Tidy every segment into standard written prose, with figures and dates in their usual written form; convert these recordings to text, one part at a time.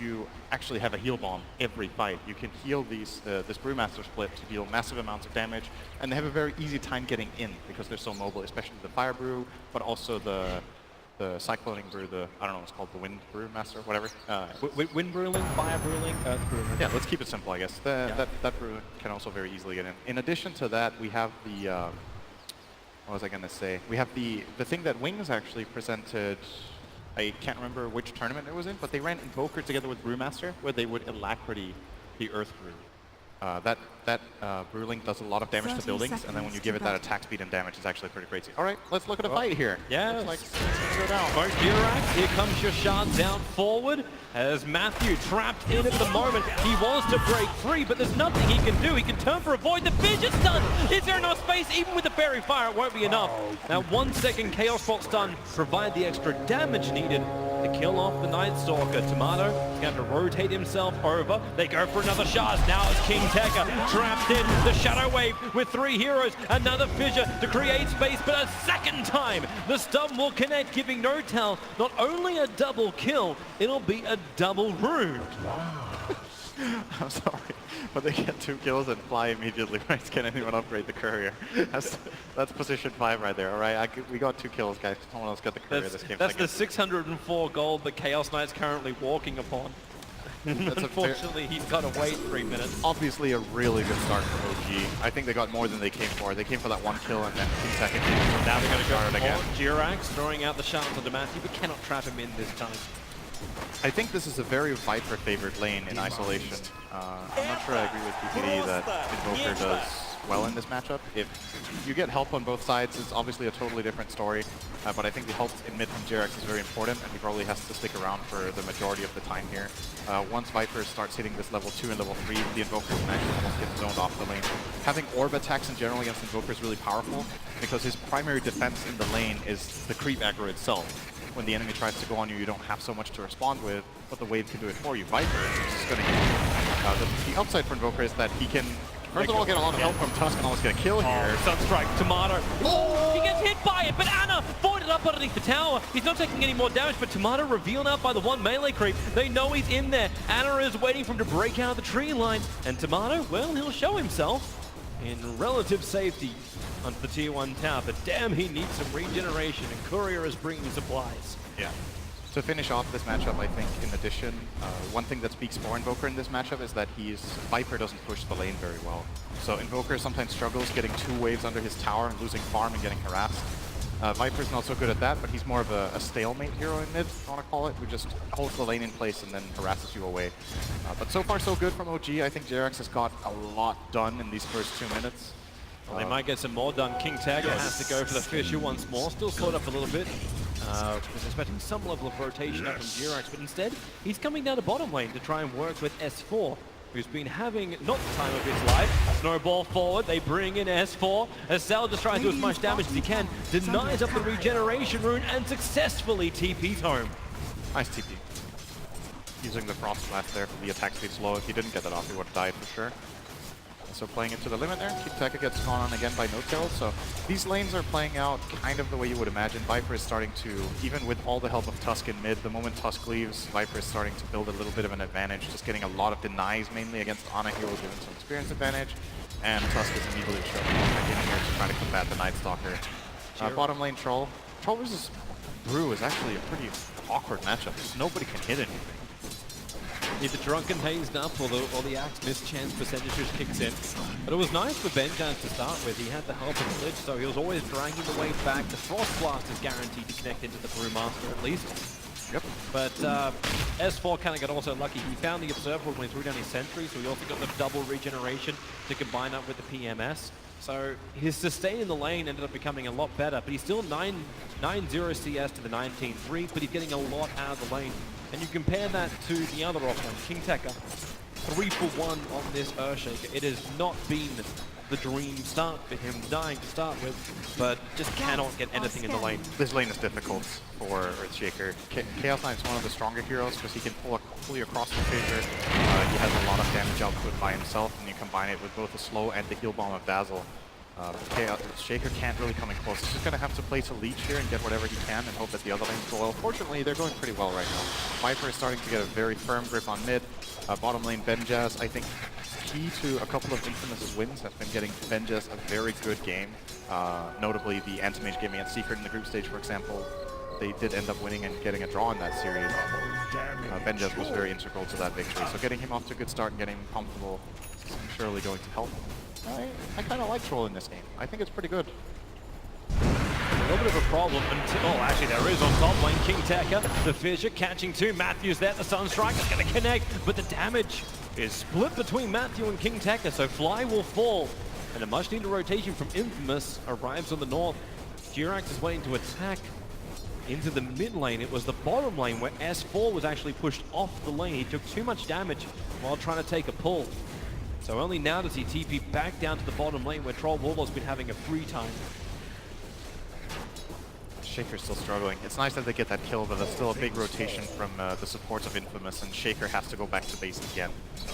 you actually have a heal bomb every fight. You can heal these this Brewmaster split to deal massive amounts of damage, and they have a very easy time getting in because they're so mobile, especially the Fire Brew, but also the Cycloning Brew, I don't know what's called, the Wind Brewmaster, whatever. Wind Brewing, Fire Brewing, Earth Brewing. Yeah, let's keep it simple, I guess. That brew can also very easily get in. In addition to that, we have the, what was I going to say? We have the thing that Wings actually presented. I can't remember which tournament it was in, but they ran Invoker together with Brewmaster, where they would Alacrity the Earth Brew. That Brewlink does a lot of damage to buildings, and then when you give it that attack speed and damage, it's actually pretty crazy. All right, let's look at a fight here. Yeah. Looks like let's go down. Both Durax, here comes your shard down forward, as Matthew trapped in at the moment. He wants to break free, but there's nothing he can do. He can turn for a void. The Fidget stun! Is there enough space? Even with the Fairy Fire, it won't be enough. Now, 1 second Chaos Bolt stun provide the extra damage needed to kill off the Night Stalker. Tomato is going to have to rotate himself over. They go for another shard. Now it's King Tekka trapped in the Shadow Wave with 3 heroes. Another fissure to create space, but a second time the stun will connect, giving NoTel not only a double kill, it'll be a double rune. Wow. I'm sorry, but they get 2 kills and fly immediately. Right? Can anyone upgrade the courier? That's position 5 right there. All right, we got 2 kills, guys. Someone else got the courier this game. That's the 604 gold that Chaos Knight's currently walking upon. Unfortunately, he's got to wait 3 minutes. Obviously, a really good start for OG. I think they got more than they came for. They came for that 1 kill and then 2 seconds. Now they're going to go again. Durax throwing out the shards onto Matthew, but cannot trap him in this time. I think this is a very Viper-favored lane in isolation. I'm not sure I agree with PPD that Invoker does well in this matchup. If you get help on both sides, it's obviously a totally different story. But I think the help in mid from Jerax is very important, and he probably has to stick around for the majority of the time here. Once Viper starts hitting this level 2 and level 3, the Invoker can actually almost get zoned off the lane. Having orb attacks in general against Invoker is really powerful, because his primary defense in the lane is the creep aggro itself. When the enemy tries to go on you, you don't have so much to respond with, but the wave can do it for you. Viper is just going to the upside for Invoker is that he can, first of all, get a lot of help from Tusk and almost get a kill here. Sunstrike, Tomato. Oh, he gets hit by it, but Ana voided up underneath the tower. He's not taking any more damage, but Tomato revealed out by the 1 melee creep. They know he's in there. Ana is waiting for him to break out of the tree line. And Tomato, well, he'll show himself in relative safety onto the tier 1 tower, but damn, he needs some regeneration, and Courier is bringing supplies. Yeah. To finish off this matchup, I think, in addition, one thing that speaks for Invoker in this matchup is that Viper doesn't push the lane very well. So Invoker sometimes struggles getting 2 waves under his tower and losing farm and getting harassed. Viper's not so good at that, but he's more of a stalemate hero in mid, if you want to call it, who just holds the lane in place and then harasses you away. But so far so good from OG. I think Jerax has got a lot done in these first 2 minutes. Well, they might get some more done. King Tekka has to go for the fissure once more. Still slowed up a little bit. Was expecting some level of rotation up from Durax, but instead, he's coming down to bottom lane to try and work with S4, who's been having not the time of his life. Snowball forward, they bring in S4, as Sal just tries to do as much damage as he can, denies up the regeneration rune, and successfully TP's home. Nice TP. Using the Frost Blast there for the attack speed slow. If he didn't get that off, he would have died for sure. So playing it to the limit there, King Tekka gets gone on again by NoTel. So these lanes are playing out kind of the way you would imagine. Viper is starting to, even with all the help of Tusk in mid, the moment Tusk leaves, Viper is starting to build a little bit of an advantage, just getting a lot of denies mainly against Ana Hero, giving some experience advantage. And Tusk is immediately showing back in here to try to combat the Night Stalker. Bottom lane Troll. Troll versus Brew is actually a pretty awkward matchup because nobody can hit anything. Either drunken hazed up or the axe mischance percentage just kicks in. But it was nice for Vengeance to start with. He had the help of Glitch, so he was always dragging the wave back. The Frost Blast is guaranteed to connect into the Brewmaster at least. Yep. But S4 kind of got also lucky. He found the Observer when he threw down his Sentry, so he also got the double regeneration to combine up with the PMS. So his sustain in the lane ended up becoming a lot better, but he's still 9-0 CS to the 19-3, but he's getting a lot out of the lane. And you compare that to the other offline, King Tekka, 3-for-1 on this Earthshaker. It has not been the dream start for him, dying to start with, but just cannot get anything in the lane. This lane is difficult for Earthshaker. Chaos Knight's one of the stronger heroes because he can pull fully across the fissure. He has a lot of damage output by himself, and you combine it with both the slow and the heal bomb of Dazzle. Shaker can't really come in close. He's just going to have to place a leech here and get whatever he can and hope that the other lanes go well. Fortunately, they're going pretty well right now. Viper is starting to get a very firm grip on mid. Bottom lane, Benjaz, I think key to a couple of Infamous wins has been getting Benjaz a very good game. Notably the Anti-Mage game against Secret in the group stage, for example. They did end up winning and getting a draw in that series. Benjaz was very integral to that victory. So getting him off to a good start and getting him comfortable is surely going to help. I kind of like Choral in this game. I think it's pretty good. A little bit of a problem until, oh, actually there is on top lane, King Tekka, the Fissure catching two, Matthew's there, the Sunstrike is going to connect, but the damage is split between Matthew and King Tekka, so Fly will fall, and a much needed rotation from Infamous arrives on the north. Jirax is waiting to attack into the mid lane. It was the bottom lane where S4 was actually pushed off the lane. He took too much damage while trying to take a pull. So only now does he TP back down to the bottom lane where Troll Warlord's been having a free time. Shaker's still struggling. It's nice that they get that kill, but there's still a big rotation from the supports of Infamous, and Shaker has to go back to base again. So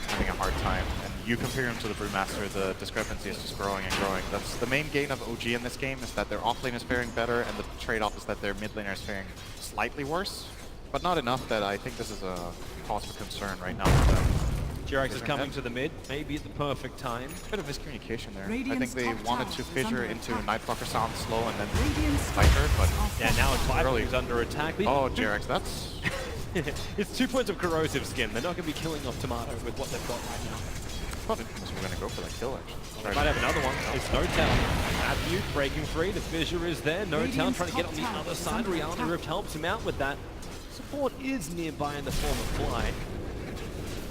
having a hard time. And you compare him to the Brewmaster, the discrepancy is just growing and growing. That's the main gain of OG in this game, is that their offlane is faring better, and the trade-off is that their mid laner is faring slightly worse, but not enough that I think this is a cause for concern right now for them. Jirax is coming to the mid, maybe at the perfect time. Bit of miscommunication there. I think they wanted to fissure into Nightfucker sound slow and then Viper, but yeah, now Viper is under attack. Oh, Jirax, that's... It's 2 points of corrosive skin. They're not going to be killing off Tomato with what they've got right now. I thought Infamous were going to go for that kill, actually. They might have another one. It's No-Town. Matthew breaking free. The Fissure is there. No-Town trying to get on the other side. Reality Rift helps him out with that. Support is nearby in the form of Fly.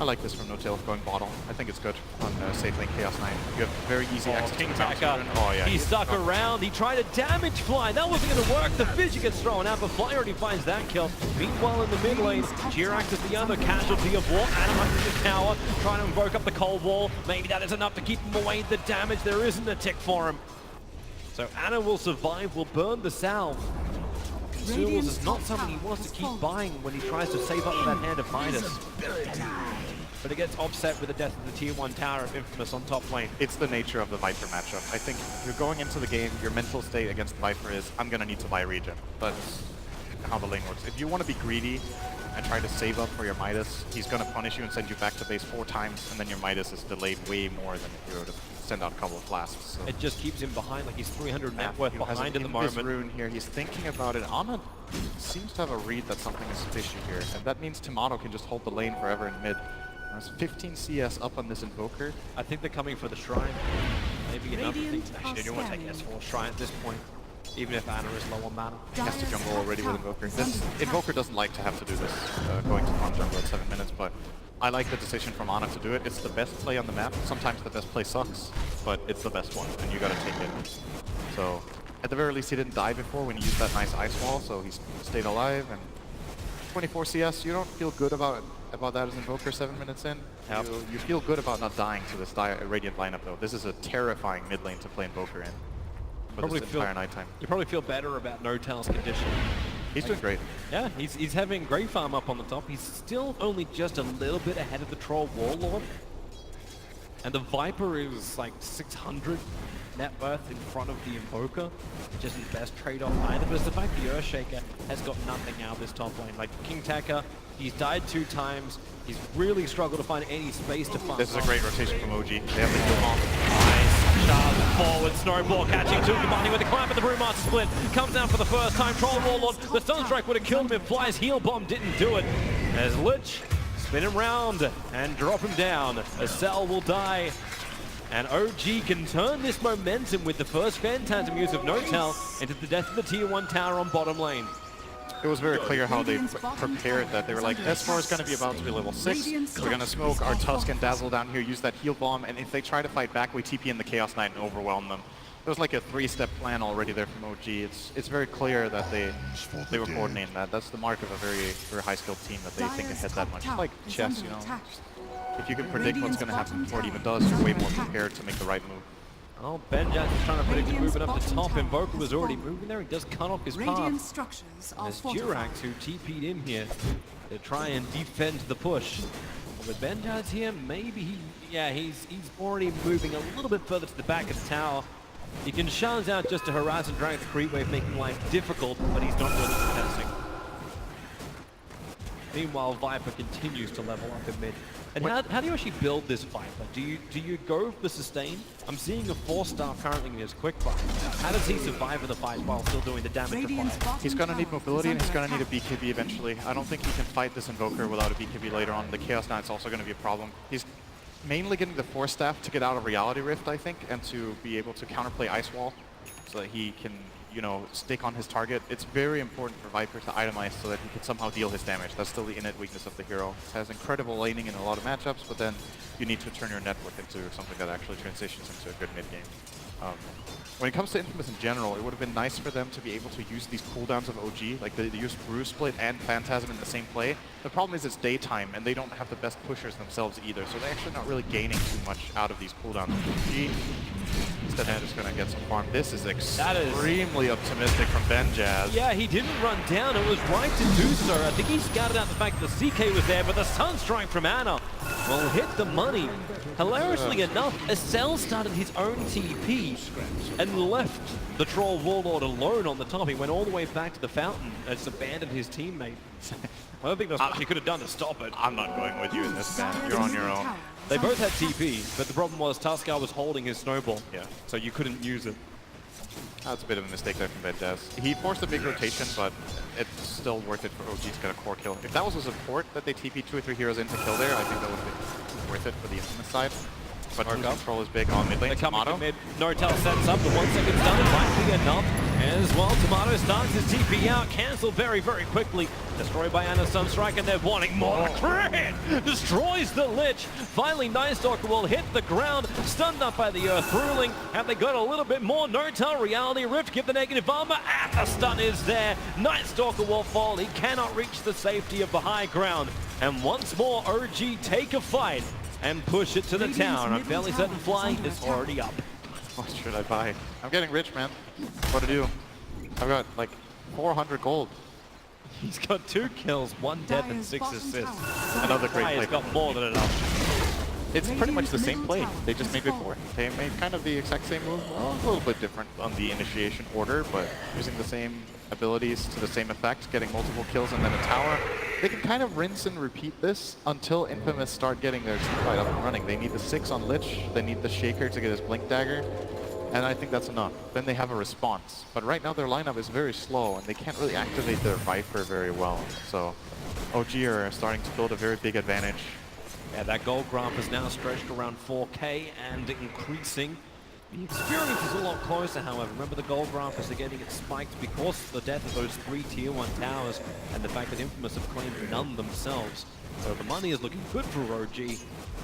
I like this from No-Tail going bottom. I think it's good on safe lane Chaos 9. You have very easy access to Tekka. Oh, yeah, he stuck around. He tried to damage Fly. That wasn't going to work. The Fissure gets thrown out, but Fly already finds that kill. Meanwhile, in the mid lane, Jirax is the other casualty of war. Anima in the tower, trying to invoke up the cold wall. Maybe that is enough to keep him away. The damage, there isn't a tick for him. So Anna will survive, will burn the salve. Consumables is not something he wants to keep buying when he tries to save up for that hand of Midas. But it gets offset with the death of the tier 1 tower of Infamous on top lane. It's the nature of the Viper matchup. I think you're going into the game, your mental state against Viper is, I'm going to need to buy regen. That's how the lane works. If you want to be greedy and try to save up for your Midas, he's going to punish you and send you back to base 4 times, and then your Midas is delayed way more than if you were to send out a couple of flasks. So. It just keeps him behind, like he's 300 net worth behind in the moment. Rune here, he's thinking about it. Anna seems to have a read that something is fishy here, and that means Tomato can just hold the lane forever in mid. There's 15 CS up on this Invoker. I think they're coming for the Shrine. Maybe another thing. Actually, they don't want to take S4 Shrine at this point, even if Anna is low on mana. He has to jungle already with Invoker. This Invoker doesn't like to have to do this, going to farm jungle at 7 minutes, but I like the decision from Anna to do it. It's the best play on the map. Sometimes the best play sucks, but it's the best one, and you gotta take it. So, at the very least, he didn't die before when he used that nice ice wall, so he stayed alive, and 24 CS, you don't feel good about that as Invoker 7 minutes in. Yep. You feel good about not dying to this Radiant lineup though. This is a terrifying mid lane to play Invoker in for this entire nighttime. You probably feel better about No-Tail's condition. He's doing great. Yeah, he's having great farm up on the top. He's still only just a little bit ahead of the Troll Warlord. And the Viper is like 600 net worth in front of the Invoker, which isn't the best trade-off either. But it's the fact the Earthshaker has got nothing out of this top lane. Like King Tekka, he's died 2 times. He's really struggled to find any space to farm. This is a great rotation from OG. They have the heal bomb. Nice shot forward. Snowball catching two, combining with the clamp, and the Brewmaster split. Comes down for the first time. Troll Warlord. The Sunstrike would have killed him if Fly's heal bomb didn't do it. As Lich spin him round and drop him down. A cell will die. And OG can turn this momentum with the first Phantasm use of No-Tail into the death of the tier 1 tower on bottom lane. It was very clear how they prepared that. They were like, S4 is going to be about to be level 6. We're going to smoke our Tusk and Dazzle down here, use that heal bomb, and if they try to fight back, we TP in the Chaos Knight and overwhelm them. There was like a 3-step plan already there from OG. It's very clear that they were coordinating that. That's the mark of a very high-skilled team, that they think ahead that much. It's like chess, you know. If you can predict what's going to happen before it even does, you're way more prepared to make the right move. Oh, Benjaz is trying to predict it moving up the top. Invoker was already moving there. He does cut off his path. And there's Jirax who TP'd in here to try and defend the push. With Benjaz here, maybe he's already moving a little bit further to the back of the tower. He can shines out just to harass and drag the creep wave, making life difficult, but he's not really contesting. Meanwhile, Viper continues to level up in mid. And how do you actually build this Viper? Do you go for the sustain? I'm seeing a 4-star currently in his quick fire. How does he survive in the fight while still doing the damage required? He's going to need mobility and he's going to need a BKB eventually. I don't think he can fight this Invoker without a BKB later on. The Chaos Knight's also going to be a problem. He's mainly getting the Force Staff to get out of Reality Rift, I think, and to be able to counterplay Ice Wall so that he can, you know, stick on his target. It's very important for Viper to itemize so that he can somehow deal his damage. That's still the innate weakness of the hero. It has incredible laning in a lot of matchups, but then you need to turn your network into something that actually transitions into a good mid game. When it comes to Infamous in general, it would have been nice for them to be able to use these cooldowns of OG, like they use Brew Split and Phantasm in the same play. The problem is it's daytime, and they don't have the best pushers themselves either, so they're actually not really gaining too much out of these cooldowns of OG. Instead, they're just going to get some farm. This is extremely optimistic from Benjaz. Yeah, he didn't run down. It was right to do so. I think he scouted out the fact that the CK was there, but the Sunstrike from Anna will hit the money. Hilariously enough, Acel started his own TP and left the Troll Warlord alone on the top. He went all the way back to the fountain and just abandoned his teammate. I don't think that's what he could have done to stop it. I'm not going with you in this, man. You're on your own. They both had TP, but the problem was Tuskar was holding his snowball. Yeah. So you couldn't use it. That's a bit of a mistake there from Benjaz. He forced a big rotation, but it's still worth it for OG to get a core kill. If that was a support that they TP 2 or 3 heroes in to kill there, I think that would be worth it for the Infamous side. But control is big on mid lane. They're coming to mid. Nortel sets up. The 1 second stun. It might be enough as well. Tomato starts his TP out. Cancelled very, very quickly. Destroyed by Anna Sunstrike, and they're wanting more. Crit destroys the Lich. Finally, Nightstalker will hit the ground. Stunned up by the Earth Ruling. Have they got a little bit more? Nortel, Reality Rift, give the negative armor, and the stun is there. Nightstalker will fall. He cannot reach the safety of the high ground. And once more, OG take a fight and push it to the town. I'm fairly certain flying is already up. What should I buy? I'm getting rich, man. What to do? I've got like 400 gold. He's got 2 kills, 1 death, and 6 assists. Another great play. He's got more than enough. It's pretty much the same play they just made before. They made kind of the exact same move. Well, a little bit different on the initiation order, but using the same abilities to the same effect, getting multiple kills and then a tower. They can kind of rinse and repeat this until Infamous start getting their teamfight up and running. They need the 6 on Lich, they need the Shaker to get his Blink Dagger, and I think that's enough. Then they have a response. But right now their lineup is very slow and they can't really activate their Viper very well. So OG are starting to build a very big advantage. Yeah, that gold graph is now stretched around 4K and increasing. The experience is a lot closer, however. Remember, the gold graphers are getting it spiked because of the death of those 3 tier 1 towers and the fact that Infamous have claimed none themselves. So the money is looking good for OG,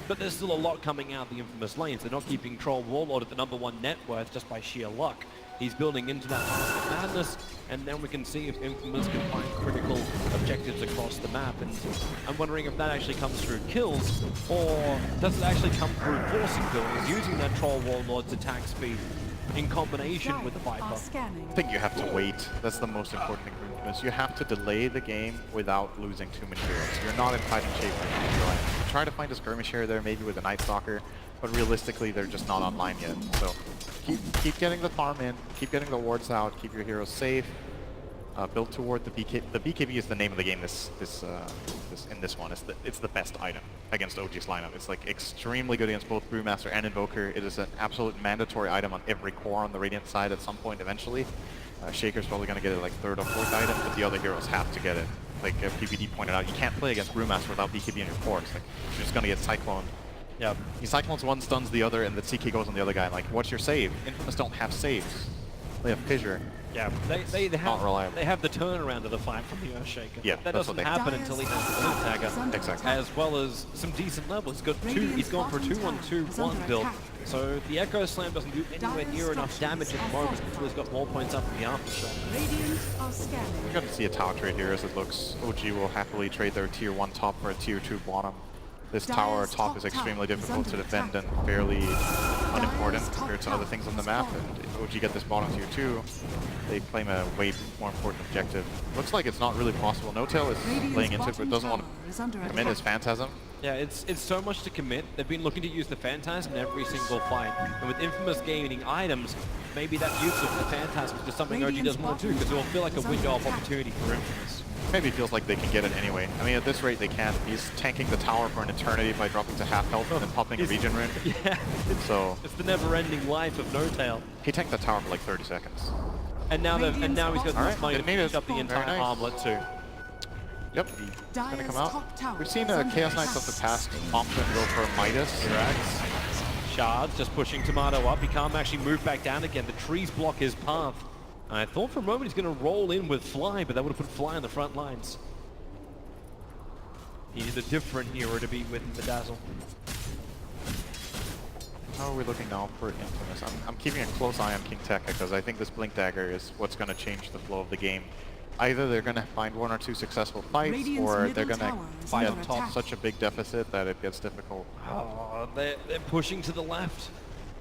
but there's still a lot coming out the Infamous lanes. They're not keeping Troll Warlord at the #1 net worth just by sheer luck. He's building into that Mask of Madness, and then we can see if Infamous can find critical objectives across the map. And I'm wondering if that actually comes through kills, or does it actually come through forcing kills, using that Troll Warlord's attack speed in combination with the Viper. I think you have to wait. That's the most important thing for Infamous. You have to delay the game without losing too many heroes. You're not in fighting shape when you join. Try to find a skirmish here there, maybe with a Night Stalker, but realistically they're just not online yet. So keep getting the farm in, keep getting the wards out, keep your heroes safe, build toward the BKB. The BKB is the name of the game in this one. It's the best item against OG's lineup. It's like extremely good against both Brewmaster and Invoker. It is an absolute mandatory item on every core on the Radiant side at some point eventually. Shaker's probably going to get it like 3rd or 4th item, but the other heroes have to get it. Like PPD pointed out, you can't play against Brewmaster without BKB in your core. It's like, you're just going to get cycloned. Yeah, he cyclones one, stuns the other, and the CK goes on the other guy. Like, what's your save? Infamous don't have saves. They have Fissure. Yeah, they have the turnaround of the fight from the Earthshaker. Yeah, that doesn't happen until he has the Blink Dagger. Exactly. As well as some decent levels. He's gone for a 2-1-2-1 build. So the Echo Slam doesn't do anywhere near enough damage at the moment until he's got more points up in the Aftershock. We're going to see a tower trade here as it looks. OG will happily trade their tier 1 top for a tier 2 bottom. This tower top is extremely difficult to defend and fairly unimportant compared to other things on the map. And if OG get this bottom tier 2, they claim a way more important objective. Looks like it's not really possible. No-Tail is playing into it, but doesn't want to commit his Phantasm. Yeah, it's so much to commit. They've been looking to use the Phantasm in every single fight. And with Infamous gaining items, maybe that use of the Phantasm is just something OG doesn't want to do, because it will feel like a window of opportunity for Infamous. Maybe feels like they can get it anyway. I mean, at this rate, they can. He's tanking the tower for an eternity by dropping to half health and then popping a regen rune. Yeah, it's the never-ending life of No-Tail. He tanked the tower for like 30 seconds. And now he's got this money to finish up the entire nice. armlet too. Yep, he's gonna come out. We've seen Chaos Knights of the past often go for Midas. Shard just pushing Tomato up. He can't actually move back down again. The trees block his path. I thought for a moment he's going to roll in with Fly, but that would have put Fly on the front lines. He needs a different hero to be with Bedazzle. How are we looking now for Infamous? I'm keeping a close eye on King Tekka because I think this Blink Dagger is what's going to change the flow of the game. Either they're going to find 1 or 2 successful fights, or they're going to fight such a big deficit that it gets difficult. Oh, they're pushing to the left.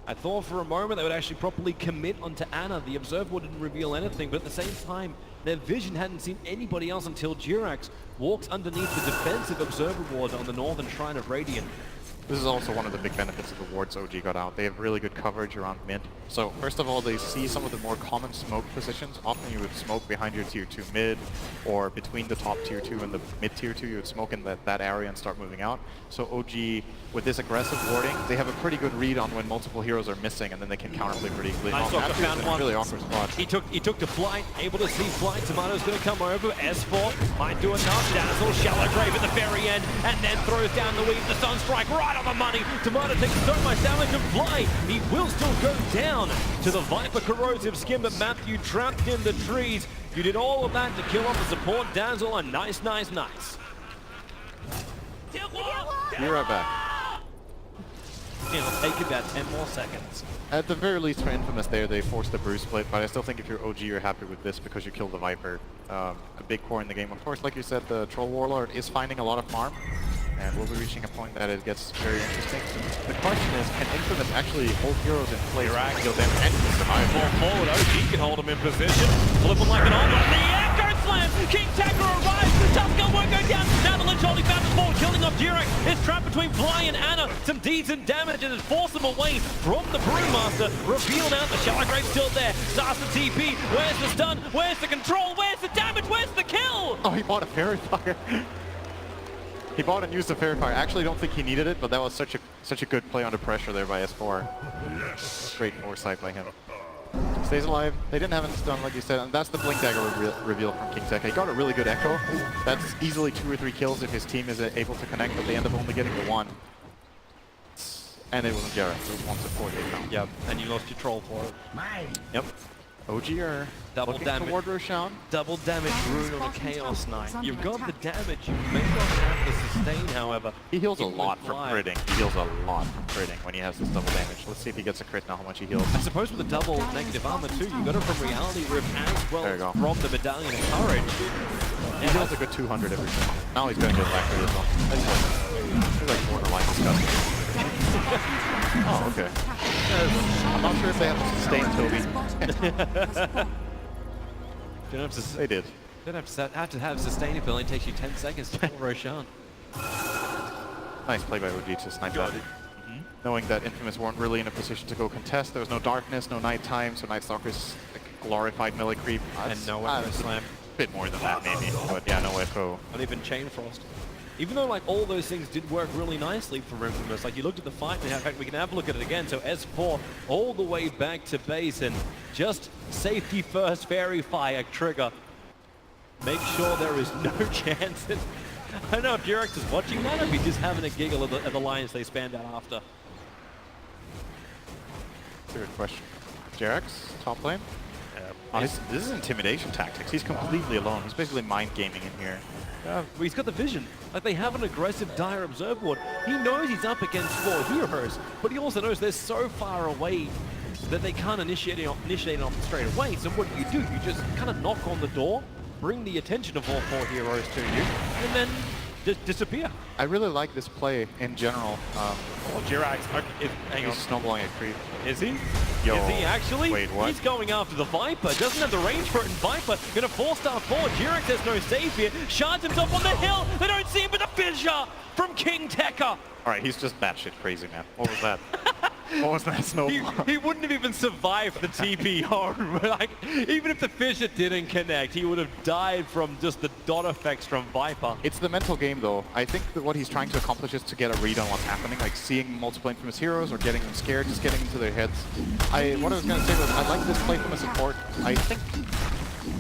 I thought for a moment they would actually properly commit onto Ana. The Observer didn't reveal anything, but at the same time, their vision hadn't seen anybody else until Jirax walks underneath the defensive Observer ward on the northern shrine of Radiant. This is also one of the big benefits of the wards OG got out. They have really good coverage around mid. So first of all, they see some of the more common smoke positions. Often you would smoke behind your tier 2 mid, or between the top tier 2 and the mid tier 2, you would smoke in that area and start moving out. So OG, with this aggressive warding, they have a pretty good read on when multiple heroes are missing, and then they can counterplay pretty easily. Nice found one. Really awkward spot. He took to Flight, able to see Flight. Tomato's going to come over. S4 might do enough. Dazzle, shallow grave at the very end, and then throws down the weave. The Sunstrike right on the money. Tomato takes so much damage and Fly. He will still go down to the Viper corrosive skin, but Matthew trapped in the trees. You did all of that to kill off the support Dazzle, and nice. Be right back. It'll take about 10 more seconds. At the very least for Infamous there, they forced the Bruise Split, but I still think if you're OG, you're happy with this because you killed the Viper. A big core in the game. Of course, like you said, the Troll Warlord is finding a lot of farm, and we'll be reaching a point that it gets very interesting. The question is, can Infamous actually hold heroes in place, kill them, and survive? Ball forward, OG can hold him in position. Flip him like an omelet. The Echo Slam! King Tekka arrives! Tough gun won't go down. Now the Lynch holding found the ball, killing off Jirax. It's trapped between Fly and Ana. Some decent damage and it forced him away from the Brewmaster. Revealed out, the Shallow Grave still there. Starts the TP. Where's the stun? Where's the control? Where's the damage? Where's the kill? Oh, he bought a Fairy Fire. He bought and used the Fairy Fire. I actually don't think he needed it, but that was such a good play under pressure there by S4. Great foresight by him. Stays alive. They didn't have any stun, like you said, and that's the Blink Dagger reveal from King Tekka. He got a really good echo. That's easily 2 or 3 kills if his team is able to connect, but they end up only getting the 1. And it wasn't Jarrett, it was 1 support they found. Yep, and you lost your troll for it. Yep. OG are double looking damage toward Roshan. Double damage rune on a Chaos Knight. You've got the damage, you may not have the sustain, however. He heals a lot from critting. He heals a lot from critting when he has this double damage. Let's see if he gets a crit now, how much he heals. I suppose with the double negative armor too, you got it from Reality Rip as well as from the Medallion of Courage. He heals a good 200 every time. Now he's going to get back to as well. He's like borderline disgusting. Oh, okay. I'm not sure if they have to sustain Toby. They did. Don't have to have sustain if it only takes you 10 seconds to kill Roshan. Nice play by OG to snipe that. Knowing that Infamous weren't really in a position to go contest, there was no darkness, no nighttime, so Night Stalker's like glorified melee creep. And no Echo Slam. A bit more than that maybe, but yeah, no Echo. Not even Chain Frost. Even though like all those things did work really nicely for Infamous, like you looked at the fight, and in fact we can have a look at it again. So S4 all the way back to base and just safety first Fairy Fire trigger. Make sure there is no chance. I don't know if Jirax is watching that or if he's just having a giggle at the lines they spanned out after. That's a good question. Jirax, top lane? Oh, this is intimidation tactics. He's completely alone. He's basically mind gaming in here. Yeah, well, he's got the vision. Like they have an aggressive dire observer ward. He knows he's up against 4 heroes, but he also knows they're so far away that they can't initiate it off straight away. So what do? You just kind of knock on the door, bring the attention of all 4 heroes to you, and then disappear. I really like this play in general. Oh, Jirax, hang on. He's snowballing a creep. Is he? Yo, Is he actually? wait, what? He's going after the Viper. Doesn't have the range for it, and Viper gonna 4-star forward. Jirax has no save here. Shards himself on the hill. They don't see him, but the fissure from King Tekka. All right, he's just batshit crazy, man. What was that? What was that snowball? He wouldn't have even survived the TP home. Like, even if the fissure didn't connect, he would have died from just the dot effects from Viper. It's the mental game, though. I think that what he's trying to accomplish is to get a read on what's happening, like seeing multiple infamous heroes or getting them scared, just getting into their heads. What I was going to say was I like this play from a support. I think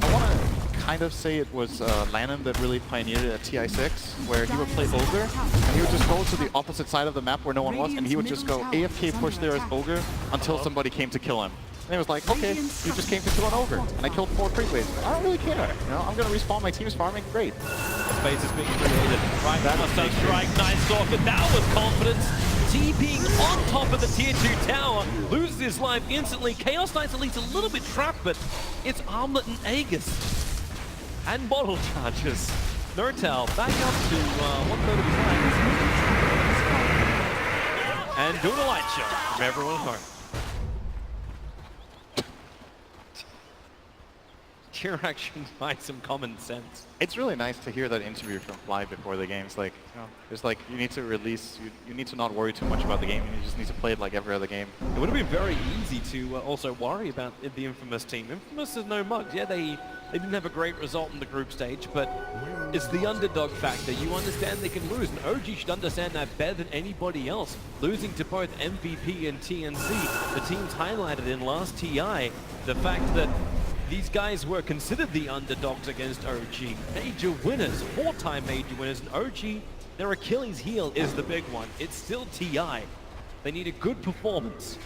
I want to kind of say it was Lanham that really pioneered it at TI6, where he would play Ogre, and he would just go to the opposite side of the map where no one was, and he would just go AFK push there as Ogre until somebody came to kill him. And it was like, okay, you just came to kill an Ogre, and I killed 4 creep waves. I don't really care, you know, I'm going to respawn, my team's farming, great. The space is being created. Right now, so strike, nice stalker, that was confidence. TPing on top of the tier 2 tower, loses his life instantly. Chaos Knight's at least a little bit trapped, but it's Armlet and Aegis. And bottle charges. Nortel back up to 1/3 of his life. And doing a light show from everyone at home. Jirax should find some common sense. It's really nice to hear that interview from Fly before the game. It's like, you know, it's like you need to release, you need to not worry too much about the game. You just need to play it like every other game. It would have been very easy to also worry about the Infamous team. Infamous is no mugs. Yeah, they didn't have a great result in the group stage, but it's the underdog factor. You understand they can lose, and OG should understand that better than anybody else. Losing to both MVP and TNC, the teams highlighted in last TI, the fact that these guys were considered the underdogs against OG. Major winners, 4-time major winners, and OG, their Achilles heel is the big one. It's still TI. They need a good performance.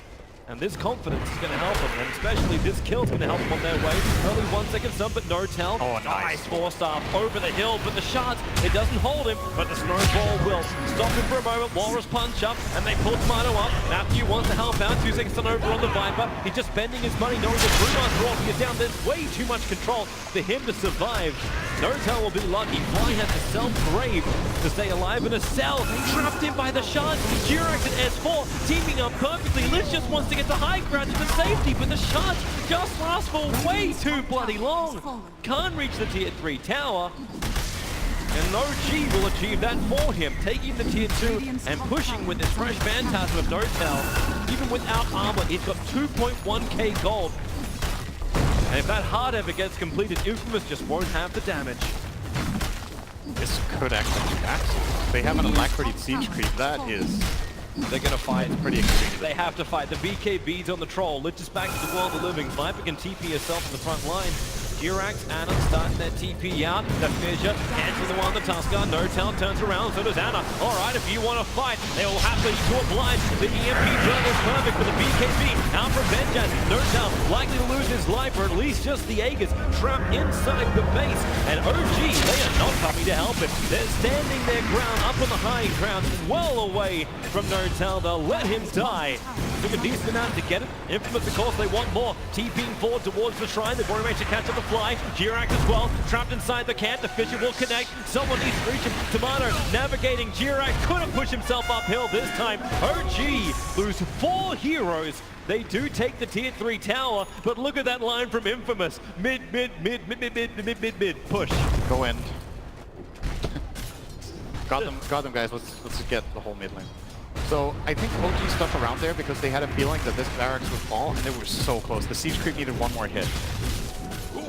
And this confidence is going to help them, and especially this kill's going to help them on their way. Only 1 second stun, but Nortel. Oh, nice. 4-star over the hill, but the shards, it doesn't hold him, but the snowball will stop him for a moment. Walrus punch up, and they pull Tomato up. Matthew wants to help out. 2 seconds stun over on the Viper. He's just spending his money, knowing the 3-month dropping is down. There's way too much control for him to survive. Nortel will be lucky. Fly has to self-grave to stay alive in a cell. Trapped in by the shards. Jirax at S4, teaming up perfectly. Liz just wants to get the high ground into safety, but the shards just last for way too bloody long. Can't reach the tier 3 tower. And OG will achieve that for him, taking the tier 2 and pushing with this fresh phantasm of Nortel. Even without armor, he's got 2.1k gold. And if that hard ever gets completed, Infamous just won't have the damage. This could actually be massive. They have an Alacrity Siege Creep. That is... They're gonna fight. It's pretty extreme. They have to fight. The BKB's on the troll. Lich is back to the world of the living. Viper can TP herself in the front line. Jirax, Anna starting their TP out. The Fissure, answering the one on the Tusker. Nortel turns around, so does Anna. Alright, if you want to fight, they will happily to oblige. The EMP drill is perfect for the BKB. Out from Benjaz. Nortel likely to lose his life, or at least just the Aegis trapped inside the base. And OG, they are not coming to help him. They're standing their ground up on the high ground, well away from Nortel. They'll let him die. Took a decent amount to get it. Infamous, of course, they want more. TPing forward towards the shrine. They've already managed to catch up the fly. Jirax as well, trapped inside the camp. The Fissure will connect. Someone needs to reach him. Tomato navigating. Jirax couldn't push himself uphill this time. OG lose 4 heroes. They do take the tier 3 tower, but look at that line from Infamous. Mid, push. Go in. Got them, guys. Let's just get the whole mid lane. So I think OG stuck around there because they had a feeling that this barracks would fall, and they were so close. The siege creep needed 1 more hit.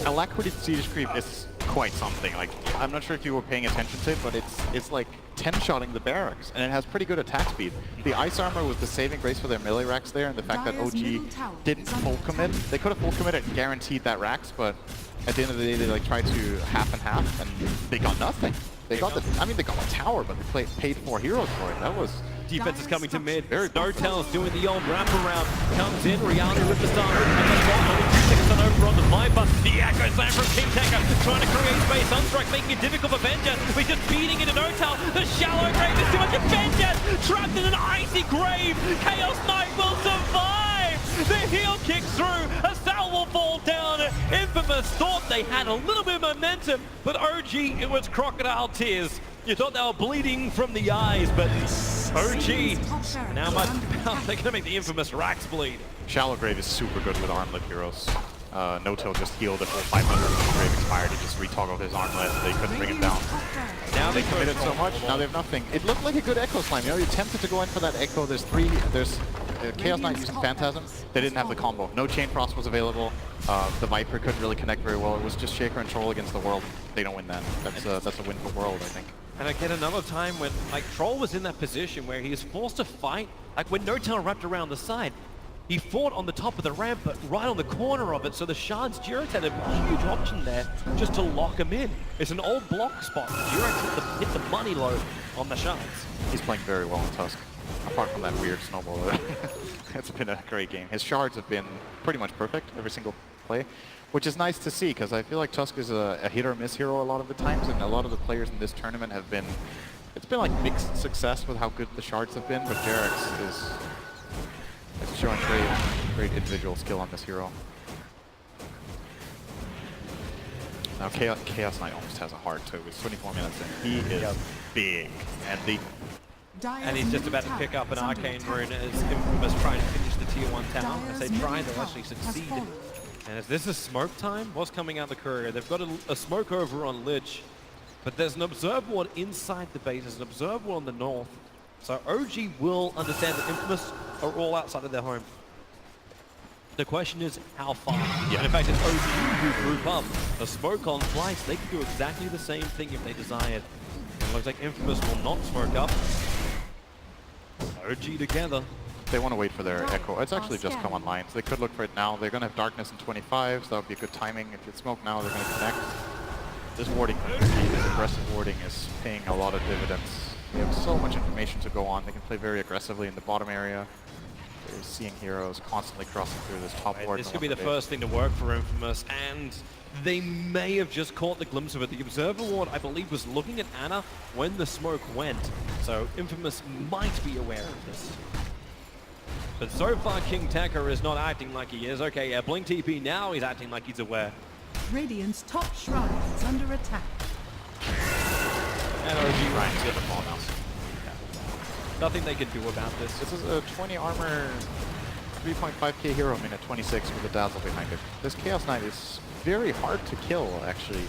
Alacrity siege creep is quite something. Like, I'm not sure if you were paying attention to it, but it's like 10-shotting the barracks, and it has pretty good attack speed. The ice armor was the saving grace for their melee racks there, and the fact that OG didn't full commit. They could have full committed and guaranteed that racks, but at the end of the day, they like tried to half and half, and they got nothing. They got the, I mean, they got a tower, but they paid 4 heroes for it. That was... Defense is coming to mid. Nortel's doing the old wraparound. Comes in, Reality with the star. And the spot, only 2 seconds on over on the Viper. The Echo Slam from King Tekka, trying to create space. Sunstrike making it difficult for Benjaz. We're just beating into Nortel. The shallow grave is too much of Benjaz. Trapped in an icy grave. Chaos Knight will survive. The heel kicks through. A cell will fall down. Infamous thought they had a little bit of momentum, but OG, it was crocodile tears. You thought they were bleeding from the eyes, but OG, now they're gonna make the infamous Rax bleed. Shallow Grave is super good with armlet heroes. No-Till just healed a full 500 when the Grave expired. He just retoggled his armlet. They couldn't bring him down. Now They committed so much, now they have nothing. It looked like a good Echo Slime. You know, you tempted to go in for that Echo. There's Chaos Knight using Phantasm. They didn't have the combo. No Chain Frost was available. The Viper couldn't really connect very well. It was just Shaker and Troll against the World. They don't win that. That's a win for World, I think. And again, another time when, like, Troll was in that position where he was forced to fight, like when No-Tail wrapped around the side. He fought on the top of the ramp, but right on the corner of it, so the Shards Durex had a huge option there just to lock him in. It's an old block spot. Durex hit the money load on the Shards. He's playing very well in Tusk, apart from that weird snowball. It's been a great game. His Shards have been pretty much perfect every single play, which is nice to see, because I feel like Tusk is a hit or miss hero a lot of the times, and a lot of the players in this tournament have been, it's been like mixed success with how good the Shards have been, but Durex is showing great individual skill on this hero. Now Chaos Knight almost has a heart too. It's 24 minutes in. He is big, and he's just about to pick up an Arcane Rune as Infamous trying to finish the tier 1 tower. As they try, they'll actually succeed. And as this is smoke time, what's coming out the courier? They've got a smoke over on Lich, but there's an observe ward inside the base. There's an observe ward on the north. So OG will understand that Infamous are all outside of their home. The question is, how far? Yeah. And in fact, it's OG who group up a smoke on Flights. They can do exactly the same thing if they desired. And it looks like Infamous will not smoke up. OG together. They want to wait for their Echo. It's actually just come online, so they could look for it now. They're going to have Darkness in 25, so that would be a good timing. If it's smoke now, they're going to connect. This warding, this aggressive warding is paying a lot of dividends. They have so much information to go on. They can play very aggressively in the bottom area. They're seeing heroes constantly crossing through this top ward. This could be the first thing to work for Infamous, and they may have just caught the glimpse of it. The Observer Ward, I believe, was looking at Ana when the smoke went, so Infamous might be aware of this. But so far, King Tekka is not acting like he is. Okay, Blink TP now, he's acting like he's aware. Radiant's top shrine is under attack. And OG Ryan's gonna fall now. Yeah. Nothing they can do about this. This is a 20 armor, 3.5k hero min at 26 with a dazzle behind it. This Chaos Knight is very hard to kill, actually.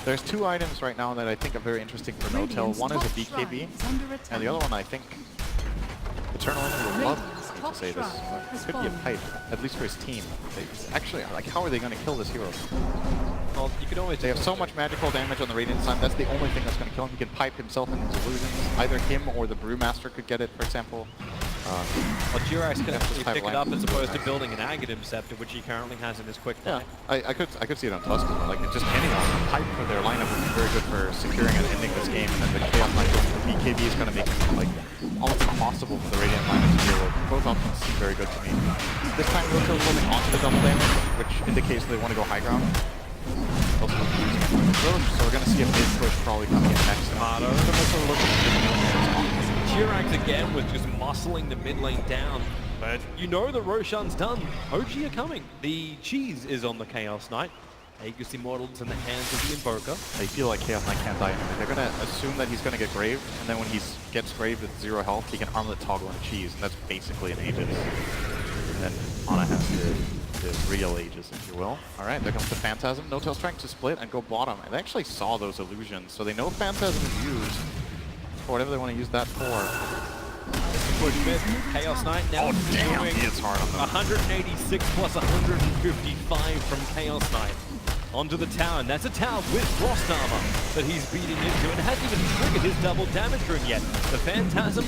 There's two items right now that I think are very interesting for No-Tail. One is a BKB, and the other one I think Eternal Enemy would love to say this, but it could be a pipe, at least for his team. Actually, like, how are they going to kill this hero? Well, you could always. They have so much magical damage on the Radiant Sun. That's the only thing that's going to kill him. He can pipe himself in his illusions. Either him or the Brewmaster could get it, for example. Well, Durex can actually pick it up as opposed to building an Aghanim Scepter, which he currently has in his quick play. Yeah, I could see it on Tusk as well. Like, just anyone, pipe for their lineup would be very good for securing and ending this game. And then the Chaos Knight going for BKB is going to make it like almost impossible for the Radiant lineup to deal with. Both options seem very good to me. This time No-Tail's holding onto the double damage, which indicates they want to go high ground. Also using it for the approach, so we're going to see a mid push probably coming in next. Durex again was just muscling the mid lane down, but you know the Roshan's done. OG are coming. The cheese is on the Chaos Knight. Aegis Immortals in the hands of the Invoker. They feel like Chaos Knight can't die anymore. They're going to assume that he's going to get graved, and then when he gets graved with 0 health, he can armlet toggle and cheese, and that's basically an Aegis. And then Ana has the real Aegis, if you will. Alright, there comes the Phantasm. No-Tail's trying to split and go bottom. And they actually saw those illusions, so they know Phantasm is used. Whatever they want to use that for. Push mid, Chaos Knight now doing he is hard on them. 186 plus 155 from Chaos Knight. Onto the tower, and that's a tower with Frost Armor that he's beating into, and hasn't even triggered his double damage rune yet. The Phantasm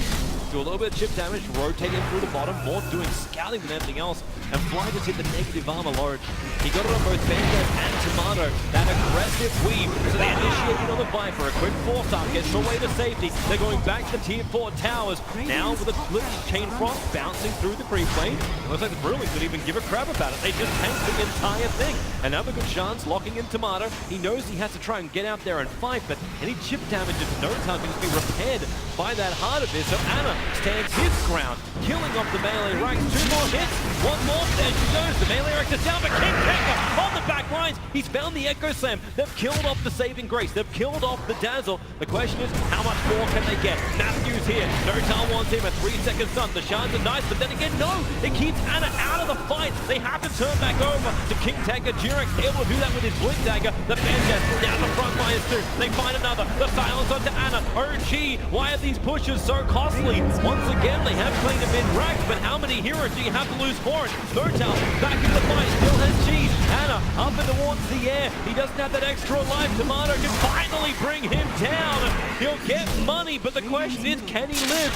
do a little bit of chip damage, rotating through the bottom, more doing scouting than anything else, and Fly just hit the negative armor load. He got it on both Vanguard and Tomato. That aggressive weave, so they initiated on the Viper. A quick force-up gets away to safety. They're going back to the tier 4 towers. Now with a Glitch Chain Frost bouncing through the creep lane. It looks like the Brewers couldn't even give a crap about it. They just tanked the entire thing. Another good chance locking in Tomato. He knows he has to try and get out there and fight, but any chip damage at No Time can just be repaired by that heart of this. So Ana stands his ground, killing off the melee ranks. 2 more hits, 1 more, there she goes. The melee ranks is down, but KingTech on the back lines. He's found the Echo Slam. They've killed off the Saving Grace. They've killed off the Dazzle. The question is, how much more can they get? Matthews here. Notal wants him a 3-second stun. The shards are nice, but then again, no. It keeps Ana out of the fight. They have to turn back over to KingTech. Jirex able to do that with his Blink Dagger. The Bandit down the front lines too. They find another. The silence onto Ana. OG, why are these pushes so costly? Once again, they have played a mid-rack, but how many heroes do you have to lose for it? Notal back in the fight, still has cheese. Ana up and towards the air. He doesn't have that extra life. Tomato can finally bring him down. He'll get money, but the question is, can he live?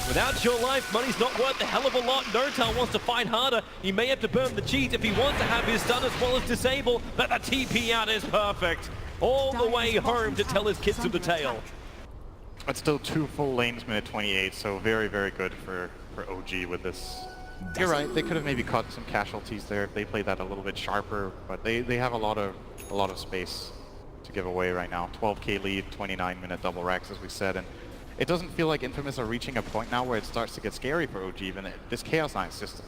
Without your life, money's not worth a hell of a lot. Notal wants to fight harder. He may have to burn the cheese if he wants to have his stun as well as disable, but the TP out is perfect. All the way home to tell his kids of the tale. It's still 2 full lanes, minute 28, so very, very good for OG with this. You're right, they could have maybe caught some casualties there if they played that a little bit sharper, but they have a lot of space to give away right now. 12k lead, 29-minute double racks, as we said, and it doesn't feel like Infamous are reaching a point now where it starts to get scary for OG. Even this Chaos Knight's just,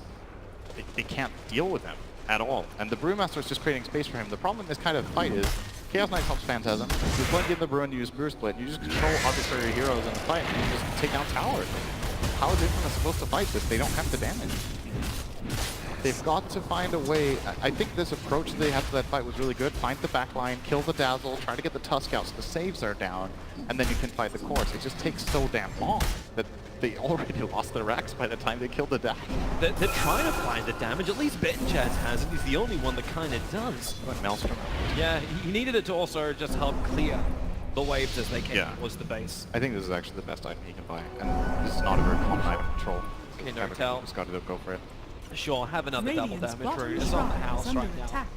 they can't deal with him at all, and the Brewmaster is just creating space for him. The problem in this kind of fight is Chaos Knight helps Phantasm. You blend in the Brew and use Brew Split. You just control arbitrary heroes in the fight, and you just take down towers. How is Infamous supposed to fight this? They don't have the damage. They've got to find a way. I think this approach they had to that fight was really good. Find the backline, kill the Dazzle, try to get the Tusk out so the saves are down, and then you can fight the course. It just takes so damn long that they already lost their racks by the time they killed the Dazzle. They're trying to find the damage. At least Benjaz has it. He's the only one that kind of does. Like Maelstrom. Yeah, he needed it to also just help clear the waves as they came towards the base. I think this is actually the best item he can buy, and this is not a very common item to control. Okay, Notal. Just got to go for it. Sure, have another double Radiant's damage room. bottom It's on the shrine is house under right now. attack.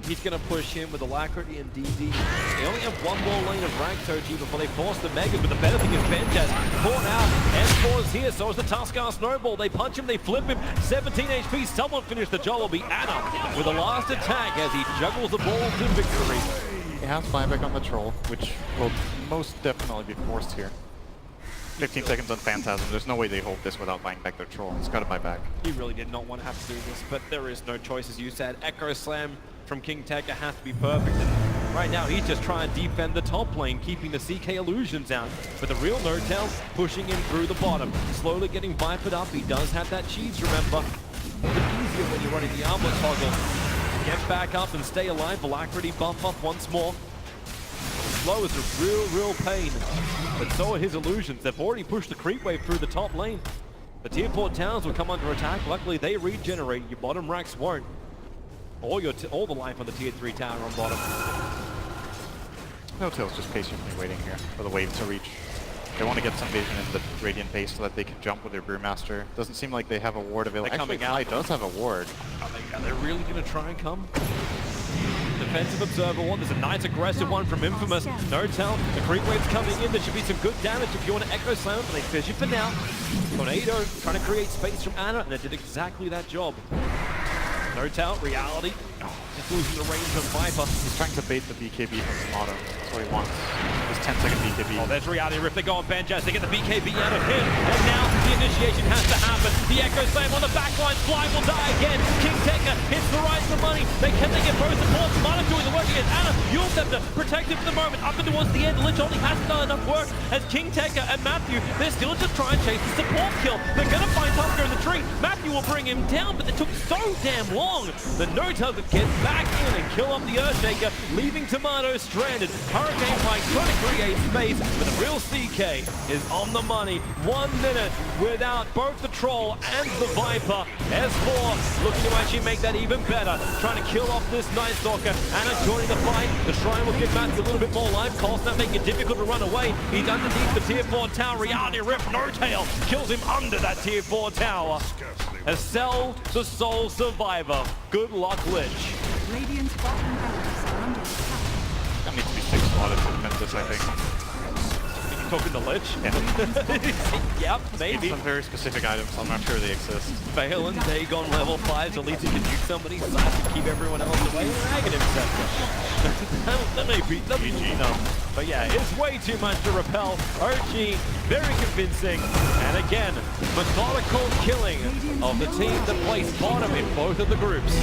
He's going to push him with Alacrity and DD. They only have 1 more lane of rank OG before they force the Megas, but the better thing is Benjaz caught out. M4's here, so is the Tuskar Snowball. They punch him, they flip him. 17 HP, someone finished the job. Will be Ana with the last attack as he juggles the ball to victory. He has buyback on the Troll, which will most definitely be forced here. 15 seconds on Phantasm. There's no way they hold this without buying back their Troll. It's got to buy back. He really did not want to have to do this, but there is no choice, as you said. Echo Slam from KingTech has to be perfect. And right now, he's just trying to defend the top lane, keeping the CK illusions out. But the real Notal pushing him through the bottom, slowly getting Vipered up. He does have that cheese, remember. A bit easier when you're running the armlet toggle. Get back up and stay alive. Alacrity bump up once more. Slow is a real pain, but so are his illusions. They've already pushed the creep wave through the top lane. The tier 4 towns will come under attack. Luckily, they regenerate. Your bottom racks won't. All the life on the tier 3 tower on bottom. Notal's just patiently waiting here for the wave to reach. They want to get some vision in the Radiant base so that they can jump with their Brewmaster. Doesn't seem like they have a ward available. Actually, Kai does have a ward. Are they really going to try and come? Defensive Observer one. There's a nice aggressive one from Infamous. Notal, the creep wave's coming in. There should be some good damage if you want to Echo Slam, but they fish it for now. Tornado trying to create space from Ana, and it did exactly that job. Notal, reality. Just losing the range on Viper. He's trying to bait the BKB from Tomato. That's what he wants. His 10-second BKB. Oh, there's reality rip. They go on Benjaz. They get the BKB out of him. And now the initiation has to happen. The Echo Slam on the backline. Fly will die again. KingTech hits the rise for money. Can they get both supports? Tomato doing the work against Ana. Yulscepter protected for the moment. Up and towards the end. Lich only hasn't done enough work. As KingTech and Matthew, they're still just trying to chase the support kill. They're going to find Tusker in the tree. Matthew will bring him down, but it took so damn long. The Notal could get back in and kill off the Earthshaker, leaving Tomato stranded. Hurricane Pike trying to create space, but the real CK is on the money. 1 minute without both the Troll and the Viper. S4 looking to actually make that even better, trying to kill off this Night Stalker. Ana joining the fight. The Shrine will give Matthew a little bit more life. Cost that making it difficult to run away. He's underneath the tier 4 tower. Reality Rip, Notal kills him under that tier 4 tower. Sell the Soul Survivor. Good luck, Lich. Radiant's bottom barracks are under attack. That needs to be 6 slotted to defend this, I think. talking to Lich. Yep, maybe. Some very specific items, I'm not sure they exist. Fail and Dagon level 5, so at least he can nuke somebody's side to keep everyone else away. Dragon himself. that may be GG. no. But yeah, it's way too much to repel. OG, very convincing. And again, methodical killing of the team that placed bottom in both of the groups.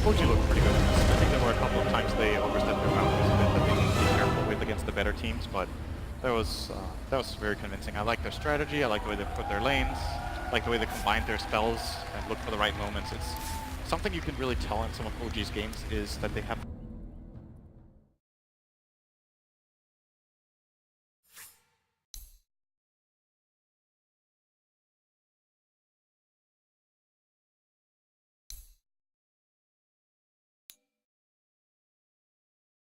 OG looked pretty good. I think there were a couple of times they overstepped their boundaries a bit that they need to be careful with against the better teams, but that was very convincing. I like their strategy, I like the way they put their lanes, I like the way they combined their spells and look for the right moments. It's something you can really tell in some of OG's games is that they have